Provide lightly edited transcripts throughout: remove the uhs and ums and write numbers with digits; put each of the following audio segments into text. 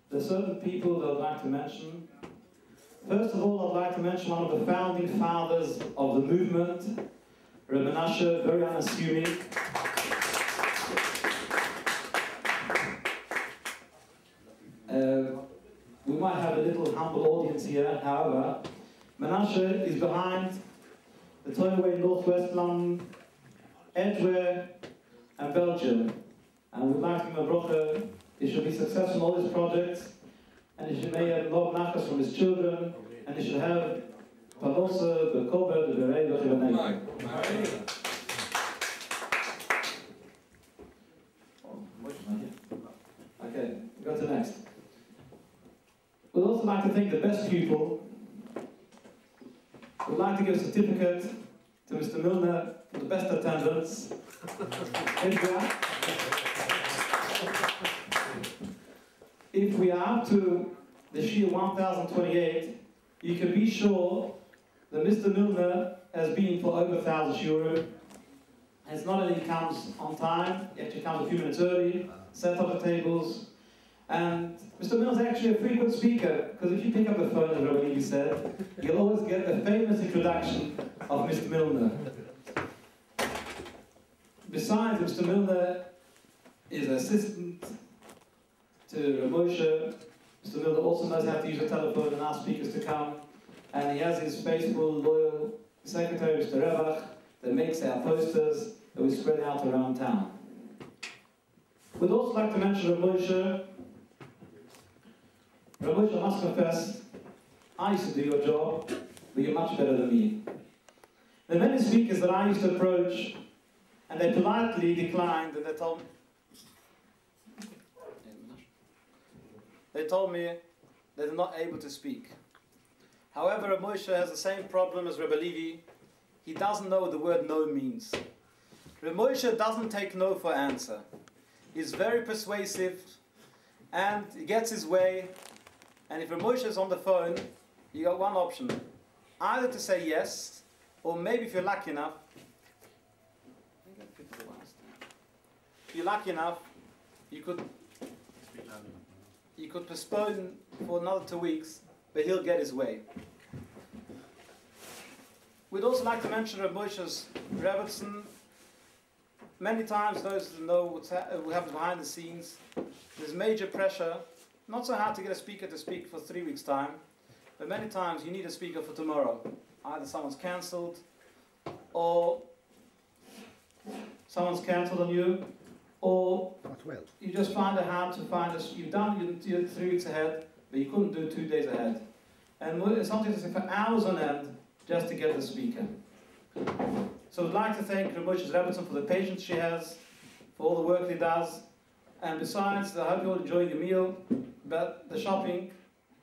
There are certain people that I'd like to mention. First of all, I'd like to mention one of the founding fathers of the movement, Rabbi Menashe, very unassuming. We might have a little humble audience here, however, Menashe is behind the Torah in Northwest London, Edgware and Belgium. And we'd like to give him a bracha. He should be successful in all his projects, and he should may have love nachas from his children, and he should have panosa, the kober, the berei, the chivanei. Okay, we go to the next. We'd also like to thank the best pupil. We'd like to give a certificate to Mr. Milner for the best attendance. If we are up to the Shir 1028, you can be sure that Mr. Milner has been for over 1,000 shiurim. It's not only comes on time, he actually comes a few minutes early, set up the tables. And Mr. Milner is actually a frequent speaker, because if you pick up the phone, as Rabbi Vogel said, you'll always get the famous introduction of Mr. Milner. Besides, Mr. Milner is an assistant to Moshe. Mr. Milner also knows how to use a telephone and ask speakers to come. And he has his faithful, loyal secretary, Mr. Rebach, that makes our posters that we spread out around town. We'd also like to mention Moshe. Moshe, I must confess, I used to do your job, but you're much better than me. There are many speakers that I used to approach, and they politely declined, and they told me they're not able to speak. However, Moshe has the same problem as Rabbi Levi. He doesn't know what the word no means. Rabbi Moshe doesn't take no for answer. He's very persuasive, and he gets his way. And if Rabbi Moshe is on the phone, you got one option. Either to say yes, or maybe if you're lucky enough, you could postpone for another 2 weeks, but he'll get his way. We'd also like to mention Rabbi Moshe's Rebbetzin. Many times, those who know what happens behind the scenes, there's major pressure. Not so hard to get a speaker to speak for 3 weeks' time, but many times you need a speaker for tomorrow. Either someone's cancelled, or someone's cancelled on you, or you just find it hard to find a. You've done your 3 weeks ahead, but you couldn't do 2 days ahead. And sometimes it's for hours on end just to get the speaker. So I'd like to thank Rabbi Moshe Rebbetzin for the patience she has, for all the work he does. And besides, I hope you all enjoyed your meal. But the shopping,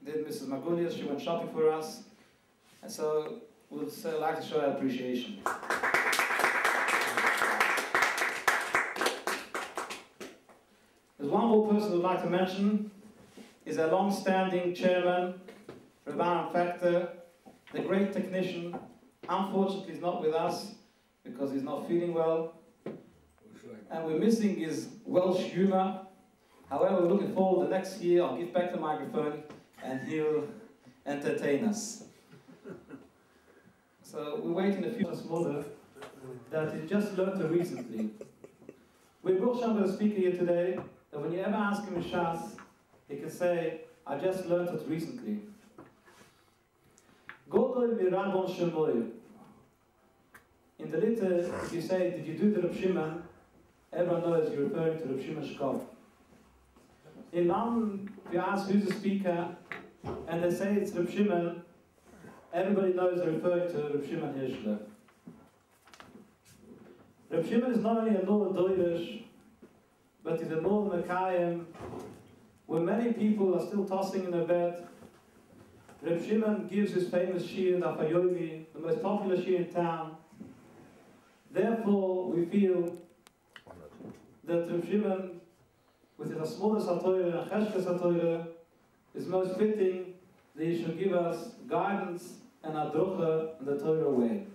did Mrs. Magulias, she went shopping for us. And so we'd like to show our appreciation. There's one more person we'd like to mention, is our long-standing chairman, Rabbi Factor, the great technician. Unfortunately, he's not with us because he's not feeling well. And we're missing his Welsh humor. However, we're looking forward the next year. I'll give back the microphone and he'll entertain us. So we're waiting a few months more that he just learned it recently. We brought a speaker here today that when you ever ask him in Shas, he can say, I just learned it recently. In the litter, if you say, did you do the Reb Shimon? Everyone knows you're referring to Reb Shimon Shkov. In London, if you ask who's the speaker, and they say it's Reb Shimon, everybody knows they're referring to Reb Shimon Hirschler. Reb Shimon is not only a Nor Doirish, but he's a Nor Mekayim, where many people are still tossing in their bed. Reb Shimon gives his famous shir, Daf Hayomi, the most popular shir in town. Therefore, we feel that Reb Shimon, with his Asmodas HaTorah and Cheshkes HaTorah, is most fitting that he should give us guidance and adrocha in the Torah way.